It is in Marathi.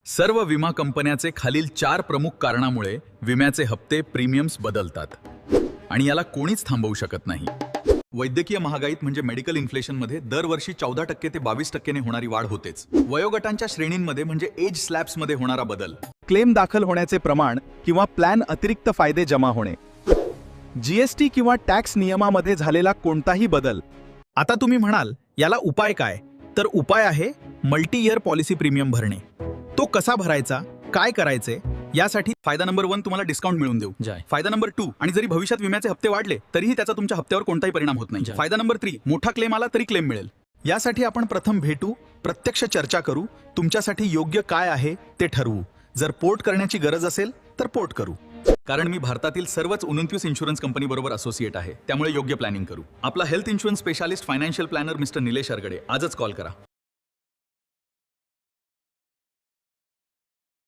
सर्व विमा कंपन्याचे खालील 4 प्रमुख कारणामुळे विम्याचे हप्ते प्रीमियम्स बदलतात आणि याला कोणीच थांबवू शकत नाही. वैद्यकीय महागाईत म्हणजे मेडिकल इन्फ्लेशनमध्ये दरवर्षी 14% ते 22% ने होणारी वाढ होतेच. वयोगटांच्या श्रेणींमध्ये म्हणजे एज स्लॅब्समध्ये होणारा बदल, क्लेम दाखल होण्याचे प्रमाण किंवा प्लॅन अतिरिक्त फायदे जमा होणे, जीएसटी किंवा टॅक्स नियमामध्ये झालेला कोणताही बदल. आता तुम्ही म्हणाल याला उपाय काय? तर उपाय आहे मल्टी इयर पॉलिसी प्रीमियम भरणे. तो कसा भरायचा, काय करायचे, यासाठी फायदा नंबर 1 तुम्हाला डिस्काउंट मिळून देऊ. फायदा नंबर 2, आणि जरी भविष्यात विम्याचे हप्ते वाढले तरीही त्याचा तुमच्या हप्त्यावर कोणताही परिणाम होत नाही. फायदा नंबर 3, मोठा क्लेम आला तरी क्लेम मिळेल. यासाठी आपण प्रथम भेटू, प्रत्यक्ष चर्चा करू, तुमच्यासाठी योग्य काय आहे ते ठरवू. जर पोर्ट करण्याची गरज असेल तर पोर्ट करू. कारण मी भारतातील सर्वच 29 इन्शुरन्स कंपनी बरोबर असोसिएट आहे, त्यामुळे योग्य प्लॅनिंग करू. आपला health insurance specialist financial planner mister Nilesh Argade आजच कॉल करा.